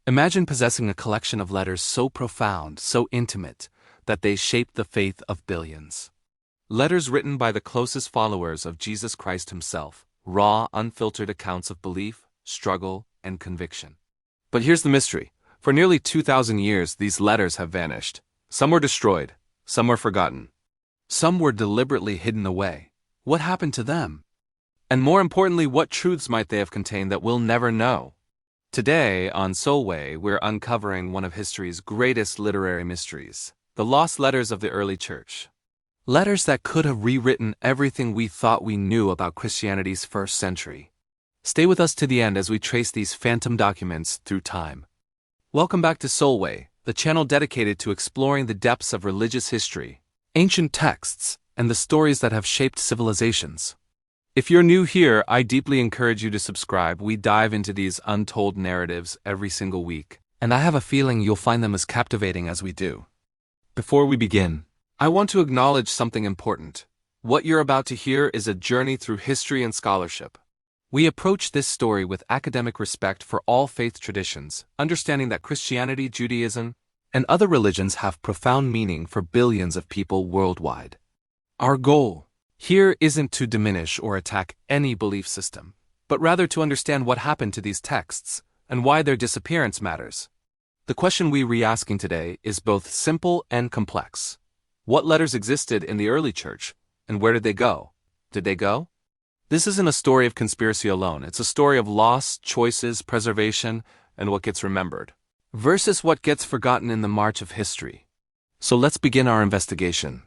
Imagine possessing a collection of letters so profound, so intimate, that they shaped the faith of billions. Letters written by the closest followers of Jesus Christ himself, raw, unfiltered accounts of belief, struggle, and conviction. But here's the mystery. For nearly 2,000 years, these letters have vanished. Some were destroyed, some were forgotten. Some were deliberately hidden away. What happened to them? And more importantly, what truths might they have contained that we'll never know? Today, on Soulway, we're uncovering one of history's greatest literary mysteries, the lost letters of the early church. Letters that could have rewritten everything we thought we knew about Christianity's first century. Stay with us to the end as we trace these phantom documents through time. Welcome back to Soulway, the channel dedicated to exploring the depths of religious history, ancient texts, and the stories that have shaped civilizations. If you're new here, I deeply encourage you to subscribe. We dive into these untold narratives every single week, and I have a feeling you'll find them as captivating as we do. Before we begin, I want to acknowledge something important. What you're about to hear is a journey through history and scholarship. We approach this story with academic respect for all faith traditions, understanding that Christianity, Judaism, and other religions have profound meaning for billions of people worldwide. Our goal here isn't to diminish or attack any belief system, but rather to understand what happened to these texts and why their disappearance matters. The question we're re-asking today is both simple and complex. What letters existed in the early church, and where did they go? Did they go? This isn't a story of conspiracy alone. It's a story of loss, choices, preservation, and what gets remembered, versus what gets forgotten in the march of history. So let's begin our investigation.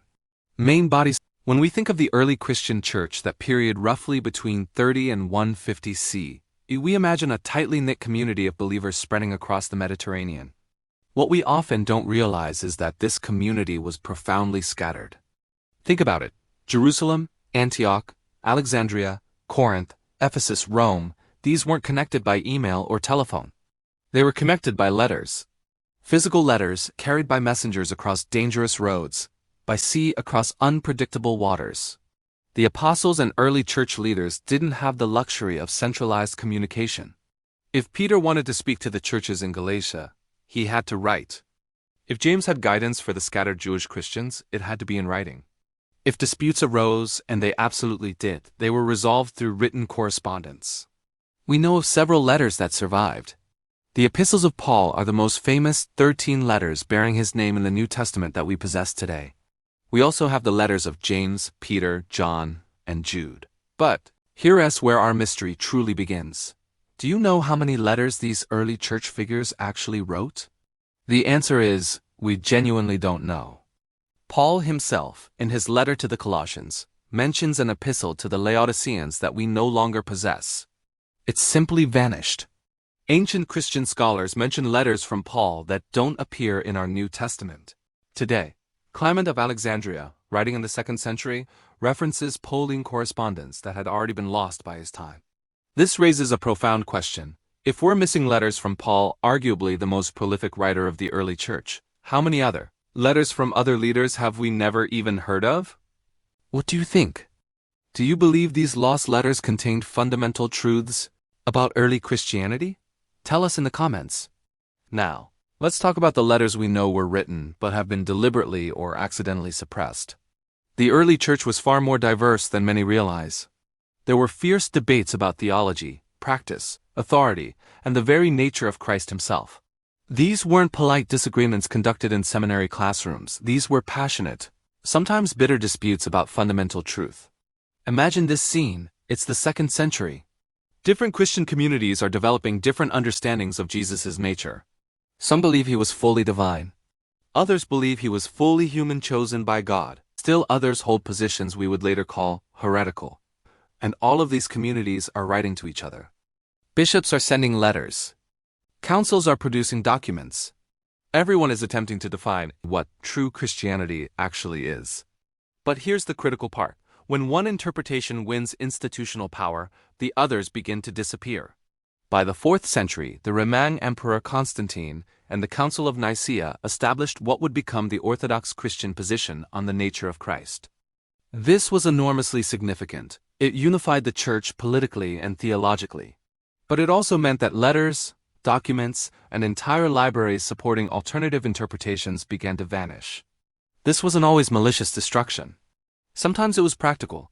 Main bodies. When we think of the early Christian church, that period roughly between 30 and 150 CE, we imagine a tightly knit community of believers spreading across the Mediterranean. What we often don't realize is that this community was profoundly scattered. Think about it. Jerusalem, Antioch, Alexandria, Corinth, Ephesus, Rome, these weren't connected by email or telephone. They were connected by letters. Physical letters carried by messengers across dangerous roads, by sea across unpredictable waters. The apostles and early church leaders didn't have the luxury of centralized communication. If Peter wanted to speak to the churches in Galatia, he had to write. If James had guidance for the scattered Jewish Christians, it had to be in writing. If disputes arose, and they absolutely did, they were resolved through written correspondence. We know of several letters that survived. The epistles of Paul are the most famous 13 letters bearing his name in the New Testament that we possess today. We also have the letters of James, Peter, John, and Jude. But here's where our mystery truly begins. Do you know how many letters these early church figures actually wrote? The answer is, we genuinely don't know. Paul himself, in his letter to the Colossians, mentions an epistle to the Laodiceans that we no longer possess. It simply vanished. Ancient Christian scholars mention letters from Paul that don't appear in our New Testament. Today, Clement of Alexandria, writing in the 2nd century, references Pauline correspondence that had already been lost by his time. This raises a profound question. If we're missing letters from Paul, arguably the most prolific writer of the early church, how many other letters from other leaders have we never even heard of? What do you think? Do you believe these lost letters contained fundamental truths about early Christianity? Tell us in the comments. Now, let's talk about the letters we know were written but have been deliberately or accidentally suppressed. The early church was far more diverse than many realize. There were fierce debates about theology, practice, authority, and the very nature of Christ himself. These weren't polite disagreements conducted in seminary classrooms. These were passionate, sometimes bitter disputes about fundamental truth. Imagine this scene. It's the 2nd century. Different Christian communities are developing different understandings of Jesus' nature. Some believe he was fully divine. Others believe he was fully human, chosen by God. Still others hold positions we would later call heretical. And all of these communities are writing to each other. Bishops are sending letters. Councils are producing documents. Everyone is attempting to define what true Christianity actually is. But here's the critical part. When one interpretation wins institutional power, the others begin to disappear. By the 4th century, the Roman Emperor Constantine and the Council of Nicaea established what would become the Orthodox Christian position on the nature of Christ. This was enormously significant. It unified the church politically and theologically. But it also meant that letters, documents, and entire libraries supporting alternative interpretations began to vanish. This wasn't always malicious destruction. Sometimes it was practical.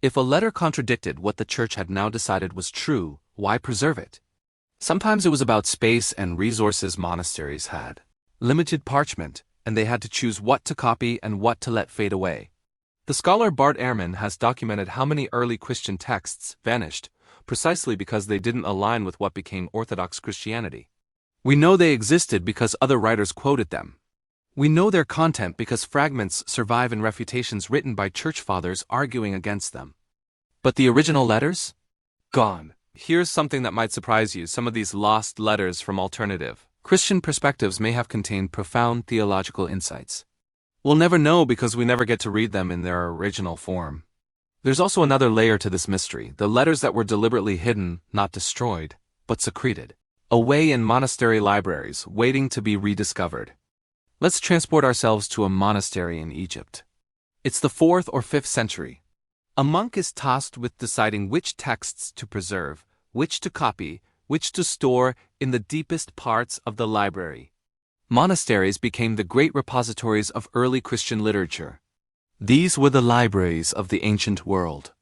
If a letter contradicted what the church had now decided was true, why preserve it? Sometimes it was about space and resources. Monasteries had limited parchment, and they had to choose what to copy and what to let fade away. The scholar Bart Ehrman has documented how many early Christian texts vanished, precisely because they didn't align with what became Orthodox Christianity. We know they existed because other writers quoted them. We know their content because fragments survive in refutations written by church fathers arguing against them. But the original letters? Gone. Here's something that might surprise you. Some of these lost letters from alternative Christian perspectives may have contained profound theological insights. We'll never know because we never get to read them in their original form. There's also another layer to this mystery, the letters that were deliberately hidden, not destroyed, but secreted, away in monastery libraries, waiting to be rediscovered. Let's transport ourselves to a monastery in Egypt. It's the 4th or 5th century. A monk is tasked with deciding which texts to preserve, which to copy, which to store in the deepest parts of the library. Monasteries became the great repositories of early Christian literature. These were the libraries of the ancient world.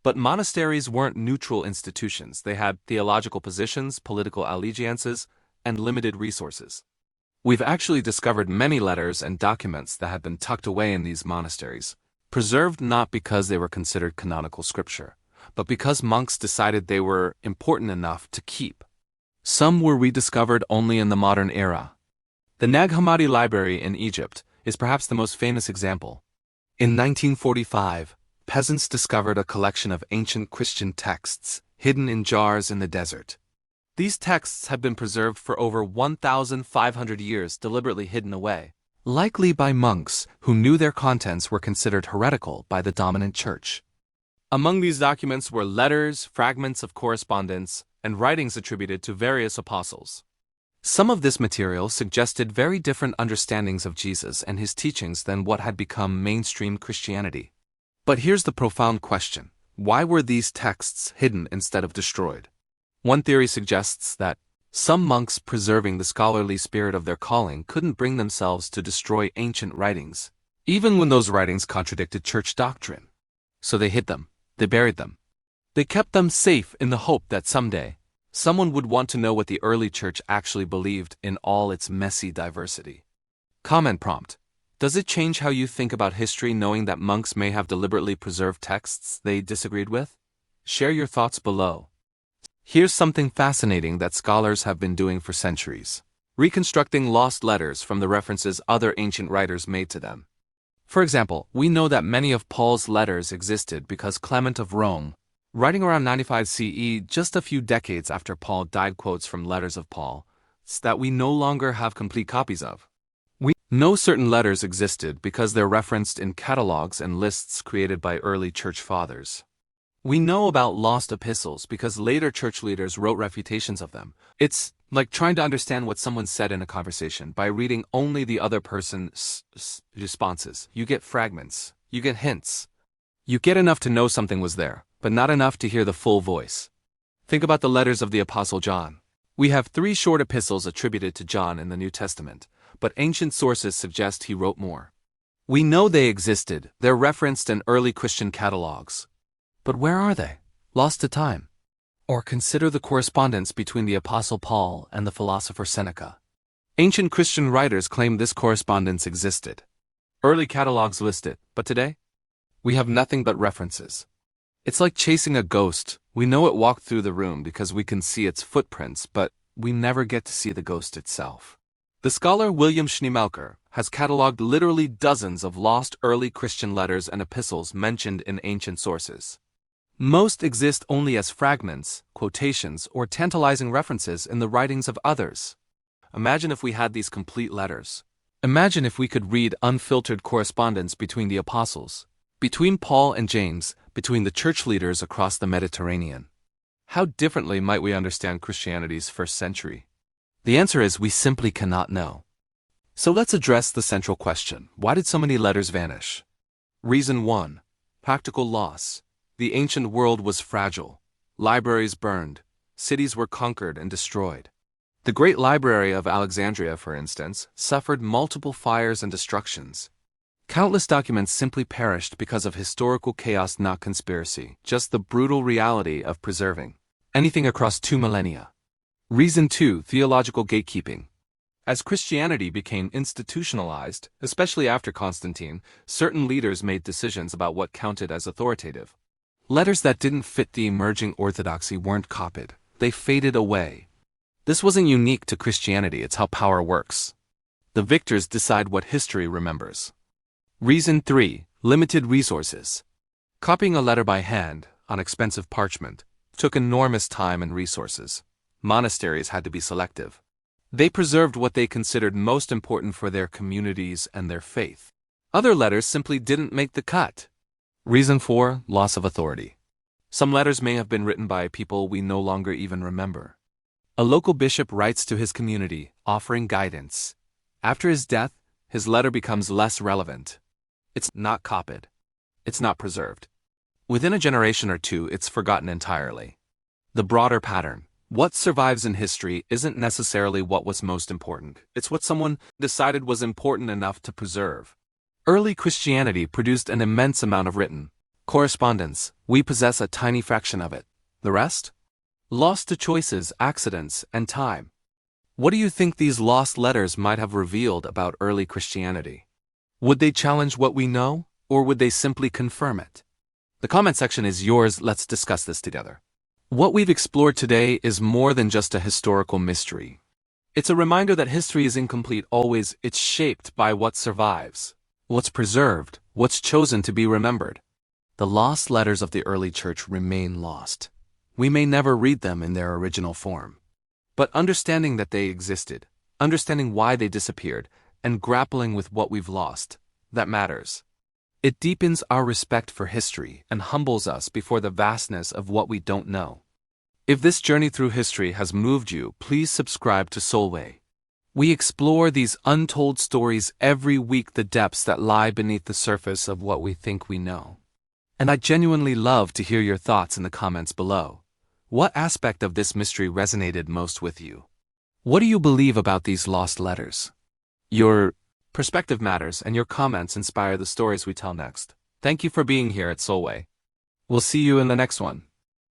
But monasteries weren't neutral institutions. They had theological positions, political allegiances, and limited resources. We've actually discovered many letters and documents that had been tucked away in these monasteries, preserved not because they were considered canonical scripture, but because monks decided they were important enough to keep. Some were rediscovered only in the modern era. The Nag Hammadi Library in Egypt is perhaps the most famous example. In 1945, peasants discovered a collection of ancient Christian texts hidden in jars in the desert. These texts had been preserved for over 1,500 years, deliberately hidden away, likely by monks who knew their contents were considered heretical by the dominant church. Among these documents were letters, fragments of correspondence, and writings attributed to various apostles. Some of this material suggested very different understandings of Jesus and his teachings than what had become mainstream Christianity. But here's the profound question: why were these texts hidden instead of destroyed? One theory suggests that some monks preserving the scholarly spirit of their calling couldn't bring themselves to destroy ancient writings, even when those writings contradicted church doctrine. So they hid them, they buried them. They kept them safe in the hope that someday, someone would want to know what the early church actually believed in all its messy diversity. Comment prompt: does it change how you think about history knowing that monks may have deliberately preserved texts they disagreed with? Share your thoughts below. Here's something fascinating that scholars have been doing for centuries: reconstructing lost letters from the references other ancient writers made to them. For example, we know that many of Paul's letters existed because Clement of Rome, writing around 95 CE, just a few decades after Paul died, quotes from letters of Paul that we no longer have complete copies of. We know certain letters existed because they're referenced in catalogs and lists created by early church fathers. We know about lost epistles because later church leaders wrote refutations of them. It's like trying to understand what someone said in a conversation by reading only the other person's responses. You get fragments, you get hints. You get enough to know something was there, but not enough to hear the full voice. Think about the letters of the Apostle John. We have 3 short epistles attributed to John in the New Testament, but ancient sources suggest he wrote more. We know they existed, they're referenced in early Christian catalogs. But where are they? Lost to time. Or consider the correspondence between the Apostle Paul and the philosopher Seneca. Ancient Christian writers claimed this correspondence existed. Early catalogs list it, but today? We have nothing but references. It's like chasing a ghost. We know it walked through the room because we can see its footprints, but we never get to see the ghost itself. The scholar William Schneemalker has cataloged literally dozens of lost early Christian letters and epistles mentioned in ancient sources. Most exist only as fragments, quotations, or tantalizing references in the writings of others. Imagine if we had these complete letters. Imagine if we could read unfiltered correspondence between the apostles, between Paul and James, between the church leaders across the Mediterranean. How differently might we understand Christianity's first century? The answer is we simply cannot know. So let's address the central question: why did so many letters vanish? Reason 1: practical loss. The ancient world was fragile. Libraries burned. Cities were conquered and destroyed. The Great Library of Alexandria, for instance, suffered multiple fires and destructions. Countless documents simply perished because of historical chaos, not conspiracy, just the brutal reality of preserving anything across 2 millennia. Reason 2: theological gatekeeping. As Christianity became institutionalized, especially after Constantine, certain leaders made decisions about what counted as authoritative. Letters that didn't fit the emerging orthodoxy weren't copied, they faded away. This wasn't unique to Christianity, it's how power works. The victors decide what history remembers. Reason 3: limited resources. Copying a letter by hand, on expensive parchment, took enormous time and resources. Monasteries had to be selective. They preserved what they considered most important for their communities and their faith. Other letters simply didn't make the cut. Reason 4: loss of authority. Some letters may have been written by people we no longer even remember. A local bishop writes to his community, offering guidance. After his death, his letter becomes less relevant. It's not copied. It's not preserved. Within a generation or two, it's forgotten entirely. The broader pattern: what survives in history isn't necessarily what was most important. It's what someone decided was important enough to preserve. Early Christianity produced an immense amount of written correspondence. We possess a tiny fraction of it. The rest? Lost to choices, accidents, and time. What do you think these lost letters might have revealed about early Christianity? Would they challenge what we know, or would they simply confirm it? The comment section is yours. Let's discuss this together. What we've explored today is more than just a historical mystery. It's a reminder that history is incomplete always. It's shaped by what survives, what's preserved, what's chosen to be remembered. The lost letters of the early church remain lost. We may never read them in their original form. But understanding that they existed, understanding why they disappeared, and grappling with what we've lost, that matters. It deepens our respect for history and humbles us before the vastness of what we don't know. If this journey through history has moved you, please subscribe to Soulway. We explore these untold stories every week, the depths that lie beneath the surface of what we think we know. And I genuinely love to hear your thoughts in the comments below. What aspect of this mystery resonated most with you? What do you believe about these lost letters? Your perspective matters, and your comments inspire the stories we tell next. Thank you for being here at Soulway. We'll see you in the next one.